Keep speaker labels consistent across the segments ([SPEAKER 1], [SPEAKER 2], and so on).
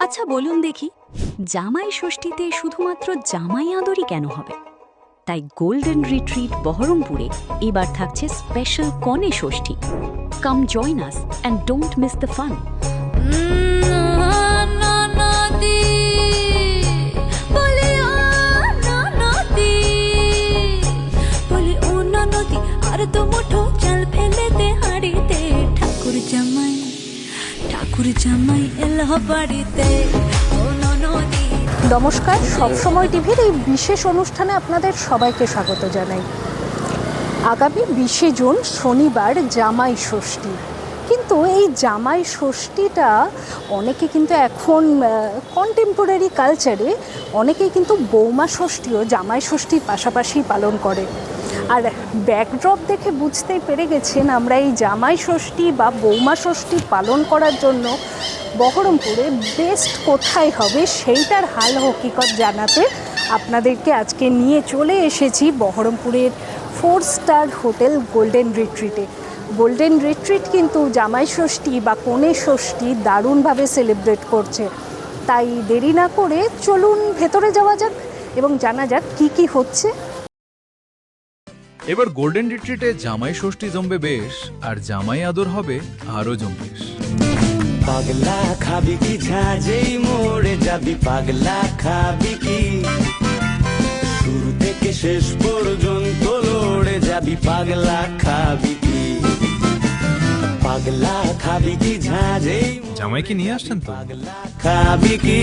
[SPEAKER 1] আচ্ছা বলুন দেখি, জামাই ষষ্ঠীতে শুধুমাত্র জামাই আদরই কেন হবে? তাই গোল্ডেন রিট্রিট বহরমপুরে এবার থাকছে স্পেশাল কনে ষষ্ঠী। Come join us and don't miss the fun.
[SPEAKER 2] নমস্কার, সবসময় টিভির এই বিশেষ অনুষ্ঠানে আপনাদের সবাইকে স্বাগত জানাই। আগামী 20শে জুন শনিবার জামাই ষষ্ঠী। কিন্তু এই জামাই ষষ্ঠীটা অনেকে কিন্তু এখন কন্টেম্পোরারি কালচারে অনেকেই কিন্তু বৌমা ষষ্ঠীও জামাই ষষ্ঠীর পাশাপাশি পালন করে। আর ব্যাকড্রপ দেখে বুঝতেই পেরে গেছেন আমরা এই জামাই ষষ্ঠী বা বৌমা ষষ্ঠী পালন করার জন্য বহরমপুরে বেস্ট কোথায় হবে সেইটার হাল হকিকত জানাতে আপনাদেরকে আজকে নিয়ে চলে এসেছি বহরমপুরের 4 স্টার হোটেল গোল্ডেন রিট্রিটে। গোল্ডেন রিট্রিট কিন্তু জামাই ষষ্ঠী বা কনে ষষ্ঠী দারুণভাবে সেলিব্রেট করছে। তাই দেরি না করে চলুন ভেতরে যাওয়া যাক এবং জানা যাক কী কী হচ্ছে।
[SPEAKER 3] এবার গোল্ডেন রিট্রিটে জামাই ষষ্ঠী জমবে বেশ, আর জামাই আদর হবে আরো জম্বেশ।
[SPEAKER 4] পাগলা খাবি কি ঝাঁঝেই মোড়ে যাবি, পাগলা খাবি কি শুরু থেকে শেষ পর্যন্ত লড়ে যাবি, পাগলা খাবি কি, পাগলা খাবি কি ঝাঁঝেই
[SPEAKER 3] জামাইকে নিয়ে আসছেন তো?
[SPEAKER 4] পাগলা খাবি কি।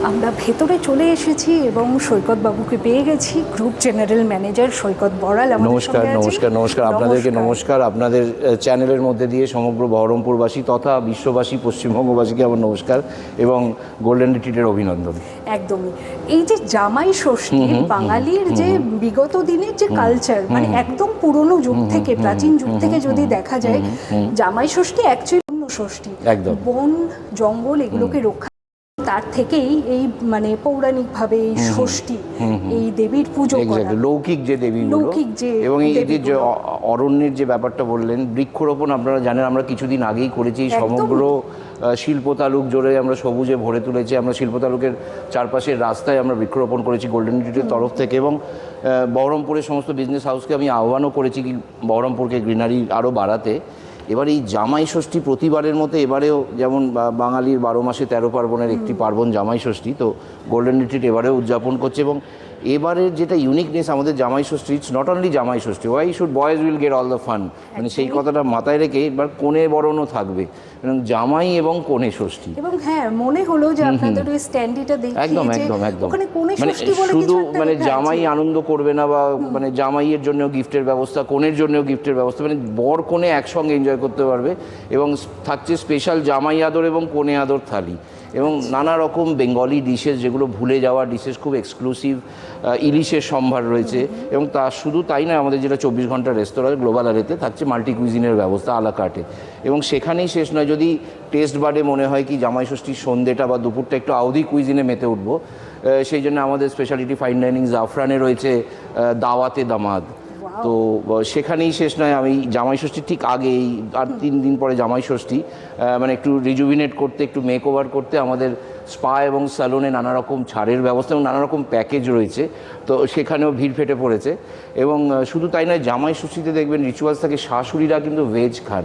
[SPEAKER 2] আমরা ভেতরে চলে এসেছি এবং সৈকত বাবুকে পেয়ে গেছি, গ্রুপ জেনারেল ম্যানেজার সৈকত বড়াল আমাদের
[SPEAKER 5] নমস্কার
[SPEAKER 2] সঙ্গে আছে।
[SPEAKER 5] নমস্কার নমস্কার আপনাদেরকে নমস্কার। আপনাদের চ্যানেলের মধ্যে দিয়ে সমগ্র বহরমপুরবাসী তথা বিশ্ববাসী পশ্চিমবঙ্গবাসীকে আমার নমস্কার এবং গোল্ডেন রিট্রিটের অভিনন্দন।
[SPEAKER 2] একদমই। এই যে জামাই ষষ্ঠী বাঙালির যে বিগত দিনের যে কালচার, মানে একদম পুরনো যুগ থেকে, প্রাচীন যুগ থেকে যদি দেখা যায়, জামাই ষষ্ঠী অ্যাকচুয়ালি ষষ্ঠী
[SPEAKER 5] একদম।
[SPEAKER 2] বন জঙ্গল এগুলোকে রক্ষা, তার থেকেই এই মানে পৌরাণিকভাবে এই ষষ্ঠী, এই দেবীর পুজো করা,
[SPEAKER 5] লৌকিক যে দেবীগুলো,
[SPEAKER 2] লৌকিক যে
[SPEAKER 5] এবং এই যে
[SPEAKER 2] দেবীগুলো।
[SPEAKER 5] অরণ্যের যে ব্যাপারটা বললেন, বৃক্ষরোপণ আপনারা জানেন আমরা কিছুদিন আগেই করেছি।
[SPEAKER 2] একদম।
[SPEAKER 5] সমগ্র শিল্প তালুক জোরে আমরা সবুজে ভরে তুলেছি। আমরা শিল্প তালুকের চারপাশের রাস্তায় আমরা বৃক্ষরোপণ করেছি গোল্ডেন রিট্রিটের তরফ থেকে, এবং বহরমপুরের সমস্ত বিজনেস হাউসকে আমি আহ্বানও করেছি কি বহরমপুরকে গ্রিনারি আরও বাড়াতে। এবার এই জামাই ষষ্ঠী প্রতিবারের মতো এবারেও যেমন বাঙালির 12 মাসে 13 পার্বণের একটি পার্বণ জামাই ষষ্ঠী, তো গোল্ডেন রিট্রিট এবারেও উদযাপন করছে। এবং এবারের যেটা ইউনিকনেস আমাদের জামাই ষষ্ঠী, it's not only Jamai Shashthi, why should boys will get all the fun, মানে সেই কথাটা মাথায় রেখে এবার কনে বরণও থাকবে, এবং জামাই এবং কনে ষষ্ঠী।
[SPEAKER 2] এবং হ্যাঁ, মনে হলো যে আপনাদের ওই স্ট্যান্ডিটা দেখি
[SPEAKER 5] একদম
[SPEAKER 2] যে
[SPEAKER 5] একদম একদম
[SPEAKER 2] ওখানে কোনে
[SPEAKER 5] মানে
[SPEAKER 2] ষষ্ঠী বলে
[SPEAKER 5] শুধু
[SPEAKER 2] কিছু একটা
[SPEAKER 5] মানে
[SPEAKER 2] লেখা
[SPEAKER 5] জামাই
[SPEAKER 2] আছে।
[SPEAKER 5] আনন্দ করবে না, বা মানে জামাইয়ের জন্য গিফটের ব্যবস্থা, কনের জন্য গিফটের ব্যবস্থা, মানে বর কনে একসঙ্গে এনজয় করতে পারবে। এবং থাকছে স্পেশাল জামাই আদর এবং কনে আদর থালি, এবং নানা রকম বেঙ্গলি ডিশেস, যেগুলো ভুলে যাওয়া ডিশেস, খুব এক্সক্লুসিভ ইলিশের সম্ভার রয়েছে। এবং তা শুধু তাই নয়, আমাদের যেটা 24 ঘন্টা রেস্তোরাঁ গ্লোবাল আরেতে থাকছে মাল্টি কুইজিনের ব্যবস্থা আলা কার্টে। এবং সেখানেই শেষ নয়, যদি টেস্ট বাডে মনে হয় কি জামাই ষষ্ঠীর সন্ধ্যেটা বা দুপুরটা একটু আউধি কুইজিনে মেতে উঠবো, সেই জন্য আমাদের স্পেশালিটি ফাইন ডাইনিং জাফরানে রয়েছে দাওয়াতে দামাদ। তো সেখানেই শেষ নয়, আমি জামাই ষষ্ঠীর ঠিক আগেই আর 3 দিন পরে জামাই ষষ্ঠী, মানে একটু রিজুভিনেট করতে, একটু মেক ওভার করতে আমাদের স্পা এবং স্যালনে নানা রকম ছাড়ের ব্যবস্থা এবং নানা রকম প্যাকেজ রয়েছে। তো সেখানেও ভিড় ফেটে পড়েছে। এবং শুধু তাই নয়, জামাই ষষ্ঠীতে দেখবেন রিচুয়ালস থাকে, শাশুড়িরা কিন্তু ভেজ খান,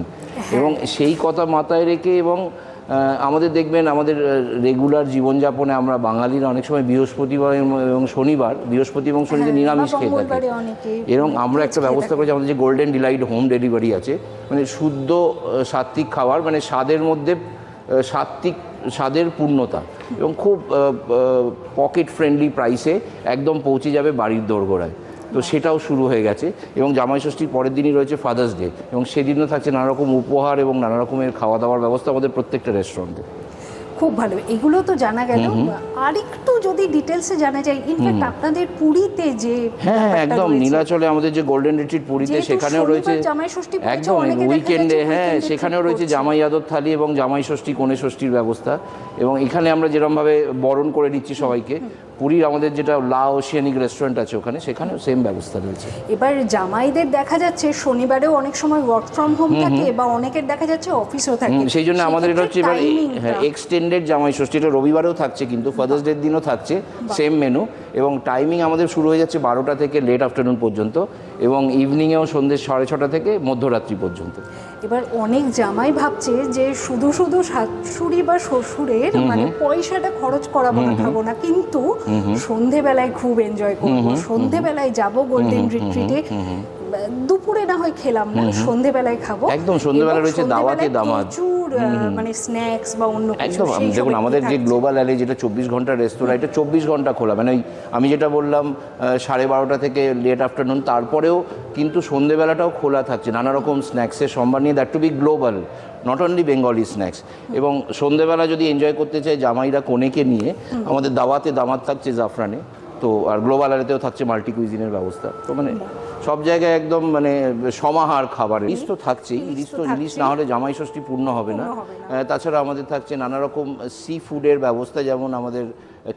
[SPEAKER 5] এবং সেই কথা মাথায় রেখে এবং আমাদের দেখবেন আমাদের রেগুলার জীবনযাপনে আমরা বাঙালিরা অনেক সময় বৃহস্পতিবার এবং শনিবার, বৃহস্পতি এবং শনিতে নিরামিষ খেয়ে থাকি। এবং আমরা একটা ব্যবস্থা করেছি, আমাদের যে গোল্ডেন ডিলাইট হোম ডেলিভারি আছে, মানে শুদ্ধ সাত্ত্বিক খাবার, মানে স্বাদের মধ্যে সাত্ত্বিক স্বাদের পূর্ণতা, এবং খুব পকেট ফ্রেন্ডলি প্রাইসে একদম পৌঁছে যাবে বাড়ির দোরগোড়ায়। তো সেটাও শুরু হয়ে গেছে। এবং জামাই ষষ্ঠীর পরের দিনই রয়েছে ফাদার্স ডে, এবং সেদিনও থাকছে নানা রকম উপহার এবং নানা রকমের খাওয়া দাওয়ার ব্যবস্থা আমাদের প্রত্যেকটা রেস্টুরেন্টে।
[SPEAKER 2] খুব ভালো, এগুলো তো জানা গেল। আর একটু যদি ডিটেলসে জানা যায়, ইনফ্যাক্ট আপনাদের পুরীতে যে
[SPEAKER 5] হ্যাঁ
[SPEAKER 2] ব্যাপারটা
[SPEAKER 5] একদম
[SPEAKER 2] রয়েছে,
[SPEAKER 5] নীলাচলে আমাদের যে গোল্ডেন রিট্রিট পুরীতে,
[SPEAKER 2] যেহেতু
[SPEAKER 5] সেখানেও রয়েছে
[SPEAKER 2] শনিবার জামাই ষষ্ঠী পড়েছে,
[SPEAKER 5] একদম
[SPEAKER 2] অনেকে দেখা
[SPEAKER 5] উইকেন্ডে,
[SPEAKER 2] যাচ্ছে
[SPEAKER 5] হ্যাঁ
[SPEAKER 2] weekend-এ
[SPEAKER 5] সেখানেও
[SPEAKER 2] trip
[SPEAKER 5] রয়েছে
[SPEAKER 2] করছে।
[SPEAKER 5] জামাই আদর থালি এবং জামাই ষষ্ঠী কনে ষষ্ঠীর ব্যবস্থা। এবং এখানে আমরা যেরকমভাবে বরণ করে নিচ্ছি সবাইকে, পুরীর আমাদের যেটা লা ওশিয়ানিক রেস্টুরেন্ট আছে ওখানে, সেখানেও সেম ব্যবস্থা রয়েছে।
[SPEAKER 2] এবার জামাইদের দেখা যাচ্ছে শনিবারেও অনেক সময় ওয়ার্ক ফ্রম হোম থাকে বা অনেকের দেখা যাচ্ছে অফিসও থাকে,
[SPEAKER 5] সেই জন্য আমাদের এটা হচ্ছে এবার
[SPEAKER 2] timing-টা-
[SPEAKER 5] এক্সটেন্ডেড জামাই ষষ্ঠী, এটা রবিবারেও থাকছে কিন্তু ফাদার্স ডের দিনও থাকছে সেম মেনু, এবং টাইমিং আমাদের শুরু হয়ে যাচ্ছে 12টা থেকে লেট আফটারনুন পর্যন্ত, এবং ইভিনিংয়েও সন্ধ্যে 6:30 থেকে মধ্যরাত্রি পর্যন্ত।
[SPEAKER 2] এবার অনেক জামাই ভাবছে যে শুধু শুধু শাশুড়ি বা শ্বশুরের মানে পয়সাটা খরচ করাবো না খাবো না, কিন্তু সন্ধেবেলায় খুব এনজয় করবো, সন্ধেবেলায় যাব গোল্ডেন রিট্রিটে, দুপুরে না হয় খেলাম না, সন্ধেবেলায় খাবো।
[SPEAKER 5] একদম, সন্ধেবেলা
[SPEAKER 2] এবং
[SPEAKER 5] রয়েছে দাওয়াতে
[SPEAKER 2] সন্ধেবেলায়
[SPEAKER 5] দামাত।
[SPEAKER 2] প্রচুর মানে স্ন্যাক্স বা অন্য কিছু
[SPEAKER 5] একদম,
[SPEAKER 2] সেই সব
[SPEAKER 5] দেখুন
[SPEAKER 2] একটু
[SPEAKER 5] আমাদের যে
[SPEAKER 2] থাকছে।
[SPEAKER 5] গ্লোবাল অ্যালে যেটা 24 ঘন্টা রেস্তোরাঁ, এটা 24 ঘন্টা খোলা, মানে ওই আমি যেটা বললাম 12:30 থেকে লেট আফটারনুন, তারপরেও কিন্তু সন্ধেবেলাটাও খোলা থাকছে নানা রকম স্ন্যাক্সের সম্ভার নিয়ে, that to be global, not only Bengali snacks. এবং সন্ধেবেলা যদি এনজয় করতে চায় জামাইরা কনেকে নিয়ে, আমাদের দাওয়াতে দামাত থাকছে জাফরানে, তো আর গ্লোবাল অ্যালেতেও থাকছে মাল্টি কুইজিনের ব্যবস্থা, তো মানে সব জায়গায় একদম মানে সমাহার খাবার। ইলিশ তো থাকছেই, ইলিশ না হলে জামাই ষষ্ঠী পূর্ণ হবে না। তাছাড়া আমাদের থাকছে নানা রকম সি ফুডের ব্যবস্থা, যেমন আমাদের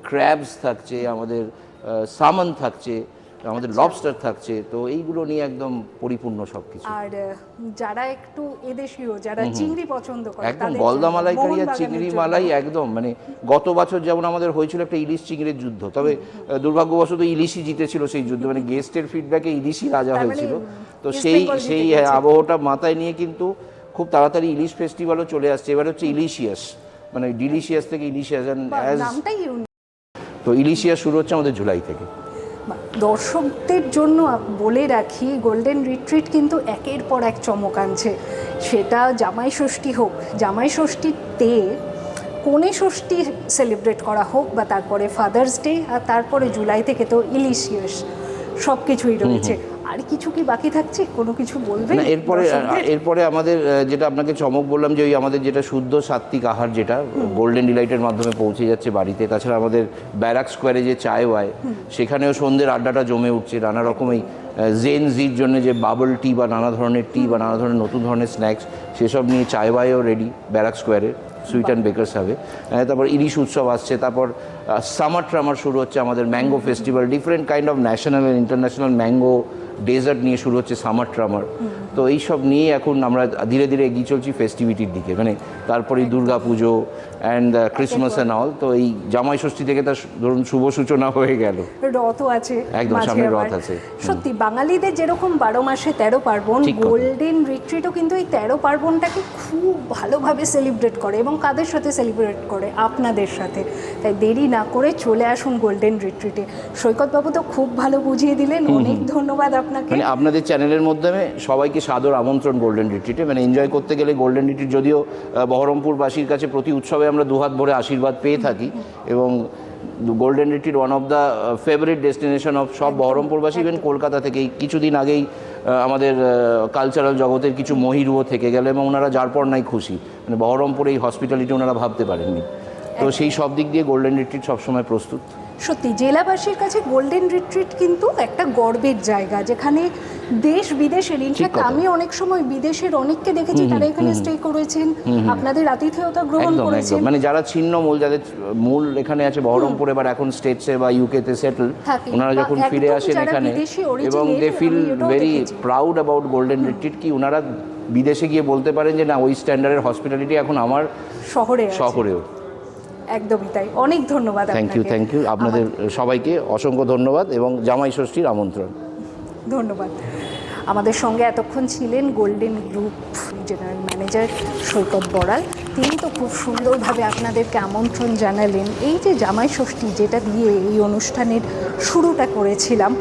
[SPEAKER 5] ক্র্যাবস থাকছে, আমাদের সামন থাকছে, আমাদের লবস্টার থাকছে, তো এইগুলো নিয়ে একদম পরিপূর্ণ সব কিছু।
[SPEAKER 2] আর যারা একটু এদেশীয়, যারা চিংড়ি পছন্দ করে,
[SPEAKER 5] একদম
[SPEAKER 2] তাদের
[SPEAKER 5] গলদা
[SPEAKER 2] জন্য,
[SPEAKER 5] মালাইকারি আর
[SPEAKER 2] মোহনবাগানের
[SPEAKER 5] চিংড়ি
[SPEAKER 2] জন্য।
[SPEAKER 5] মালাই একদম, মানে গত বছর যেমন আমাদের হয়েছিল একটা ইলিশ চিংড়ির যুদ্ধ, তবে দুর্ভাগ্যবশত ইলিশই জিতেছিল সেই যুদ্ধ, মানে গেস্টের ফিডব্যাকে ইলিশই রাজা
[SPEAKER 2] তার মানে
[SPEAKER 5] হয়েছিল। তো
[SPEAKER 2] East
[SPEAKER 5] সেই
[SPEAKER 2] Bengal
[SPEAKER 5] সেই
[SPEAKER 2] জিতে গেছে।
[SPEAKER 5] আবহটা মাথায় নিয়ে কিন্তু খুব তাড়াতাড়ি ইলিশ ফেস্টিভ্যালও চলে আসছে। এবার হচ্ছে ইলিশিয়াস, মানে ডিলিশিয়াস থেকে ইলিশিয়াস,
[SPEAKER 2] বাহ, নামটাই unique।
[SPEAKER 5] তো ইলিশিয়াস শুরু হচ্ছে আমাদের জুলাই থেকে।
[SPEAKER 2] দর্শকদের জন্য বলে রাখি, গোল্ডেন রিট্রিট কিন্তু একের পর এক চমক আনছে, সেটা জামাই ষষ্ঠী হোক, জামাই ষষ্ঠীতে কনে ষষ্ঠী সেলিব্রেট করা হোক, বা তারপরে ফাদার্স ডে, আর তারপরে জুলাই থেকে তো ইলিশিয়াস, সব কিছুই রয়েছে। আর কিছু কি বাকি থাকছে, কোনো কিছু বলবেন
[SPEAKER 5] না, এরপরে আমাদের যেটা আপনাকে চমক বললাম, যে ওই আমাদের যেটা শুদ্ধ সাত্ত্বিক আহার, যেটা গোল্ডেন ডিলাইটের মাধ্যমে পৌঁছে যাচ্ছে বাড়িতে। তাছাড়া আমাদের ব্যারাক স্কোয়ারে যে চায় ওয়ায়, সেখানেও সন্ধ্যের আড্ডাটা জমে উঠছে নানা রকম এই জেন জির জন্য যে বাবল টি বা নানা ধরনের টি বা নানা ধরনের নতুন ধরনের স্ন্যাক্স, সেসব নিয়ে চায় ওয়াইও রেডি ব্যারাক স্কোয়ারে, সুইট অ্যান্ড বেকার্স হবে। তারপর ইলিশ উৎসব আসছে, তারপর সামার ট্রামার শুরু হচ্ছে, আমাদের mango festival, different kind of national and international mango dessert নিয়ে শুরু হচ্ছে সামার ট্রামার। তো এইসব নিয়ে এখন আমরা ধীরে ধীরে এগিয়ে চলছি ফেস্টিভিটির দিকে, মানে তারপরেই দুর্গা পুজো অ্যান্ড ক্রিসমাস অ্যান্ড অল। তো এই জামাই ষষ্ঠী থেকে তার ধরুন শুভ সূচনা হয়ে গেল।
[SPEAKER 2] রথও আছে,
[SPEAKER 5] একদম,
[SPEAKER 2] মাঝে
[SPEAKER 5] সামনে
[SPEAKER 2] আবার।
[SPEAKER 5] রথ আছে।
[SPEAKER 2] সত্যি বাঙালিদের যেরকম 12 মাসে 13 পার্বণ,
[SPEAKER 5] ঠিক কথা।
[SPEAKER 2] গোল্ডেন রিট্রিটও কিন্তু এই 13 পার্বণটাকে খুব ভালোভাবে সেলিব্রেট করে, এবং কাদের সাথে সেলিব্রেট করে? আপনাদের সাথে। তাই দেরি না করে চলে আসুন গোল্ডেন রিট্রিটে। সৈকতবাবু তো খুব ভালো বুঝিয়ে দিলেন, অনেক ধন্যবাদ আপনাকে।
[SPEAKER 5] মানে আপনাদের চ্যানেলের মাধ্যমে সবাইকে সাদর আমন্ত্রণ গোল্ডেন রিট্রিটে। মানে এনজয় করতে গেলে গোল্ডেন রিট্রিট, যদিও বহরমপুরবাসীর কাছে প্রতি উৎসবে আমরা দুহাত ভরে আশীর্বাদ পেয়ে থাকি, এবং golden retreat one of the favourite destination of সব বহরমপুরবাসী। ইভেন কলকাতা থেকে কিছুদিন আগেই আমাদের কালচারাল জগতের কিছু মহিরুও থেকে গেল, এবং ওনারা যার পর নাই খুশি, মানে বহরমপুরে এই হসপিটালিটি ওনারা ভাবতে পারেননি। তো সেই সব দিক দিয়ে গোল্ডেন রিট্রিট সবসময় প্রস্তুত।
[SPEAKER 2] সত্যি জেলাবাসীর কাছে গোল্ডেন রিট্রিট কিন্তু একটা গর্বের জায়গা, যেখানে দেশ বিদেশের, ইনফ্যাক্ট
[SPEAKER 5] কথা।
[SPEAKER 2] আমি অনেক সময় বিদেশের অনেককে দেখেছি তারা এখানে স্টে করেছেন, আপনাদের আতিথেয়তা গ্রহণ
[SPEAKER 5] একদম
[SPEAKER 2] করেছেন।
[SPEAKER 5] একদম, মানে যারা ছিন্ন মূল, যাদের মূল এখানে আছে বহরমপুরে, এবার এখন স্টেটসে বা ইউকেতে সেটেল,
[SPEAKER 2] থাকে।
[SPEAKER 5] ওনারা
[SPEAKER 2] বা
[SPEAKER 5] যখন ফিরে
[SPEAKER 2] একদম
[SPEAKER 5] আসেন
[SPEAKER 2] যারা
[SPEAKER 5] এখানে,
[SPEAKER 2] বিদেশি origin
[SPEAKER 5] এবং
[SPEAKER 2] এর,
[SPEAKER 5] দে ফিল
[SPEAKER 2] আমি এটাও
[SPEAKER 5] ভেরি
[SPEAKER 2] দেখেছি।
[SPEAKER 5] প্রাউড অ্যাবাউট গোল্ডেন রিট্রিট, কি ওনারা বিদেশে গিয়ে বলতে পারেন যে না, ওই স্ট্যান্ডার্ডের হসপিটালিটি এখন আমার
[SPEAKER 2] শহরে আছে।
[SPEAKER 5] শহরেও।
[SPEAKER 2] একদমই তাই, অনেক ধন্যবাদ
[SPEAKER 5] থ্যাংক ইউ,
[SPEAKER 2] আপনাকে।
[SPEAKER 5] Thank you. আপনাদের সবাইকে অসংখ্য ধন্যবাদ, এবং জামাই ষষ্ঠীর আমন্ত্রণ।
[SPEAKER 2] ধন্যবাদ। আমাদের সঙ্গে এতক্ষণ ছিলেন গোল্ডেন গ্রুপ জেনারেল ম্যানেজার সৈকত বড়াল। তিনি তো খুব সুন্দরভাবে আপনাদেরকে আমন্ত্রণ জানালেন। এই যে জামাই ষষ্ঠী, যেটা দিয়ে এই অনুষ্ঠানের শুরুটা করেছিলাম,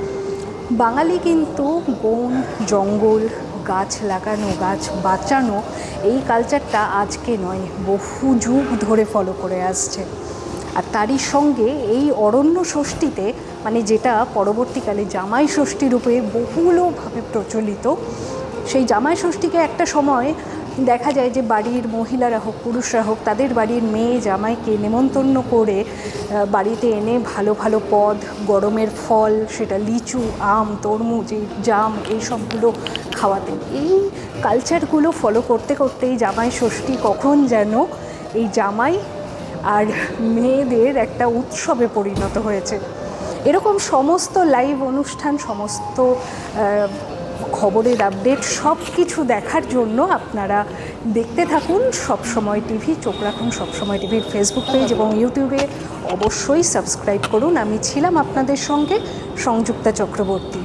[SPEAKER 2] বাঙালি কিন্তু বন জঙ্গল, গাছ লাগানো, গাছ বাঁচানো, এই কালচারটা আজকে নয়, বহু যুগ ধরে ফলো করে আসছে। আর তারই সঙ্গে এই অরণ্য ষষ্ঠীতে, মানে যেটা পরবর্তীকালে জামাই ষষ্ঠী রূপে বহুলভাবে প্রচলিত, সেই জামাই ষষ্ঠীকে একটা সময় দেখা যায় যে বাড়ির মহিলারা হোক, পুরুষরা হোক, তাদের বাড়ির মেয়ে জামাইকে নেমন্তন্ন করে বাড়িতে এনে ভালো ভালো পদ, গরমের ফল, সেটা লিচু, আম, তরমুজ, এই জাম, এই সবগুলো খাওয়াতেন। এই কালচারগুলো ফলো করতে করতেই জামাই ষষ্ঠী কখন যেন এই জামাই আর মেয়েদের একটা উৎসবে পরিণত হয়েছে। এরকম সমস্ত লাইভ অনুষ্ঠান, সমস্ত খবরের আপডেট সব কিছু দেখার জন্য আপনারা দেখতে থাকুন সবসময় টিভি, চোখ রাখুন সবসময় টিভির ফেসবুক পেজ এবং ইউটিউবে অবশ্যই সাবস্ক্রাইব করুন। আমি ছিলাম আপনাদের সঙ্গে সংযুক্তা চক্রবর্তী।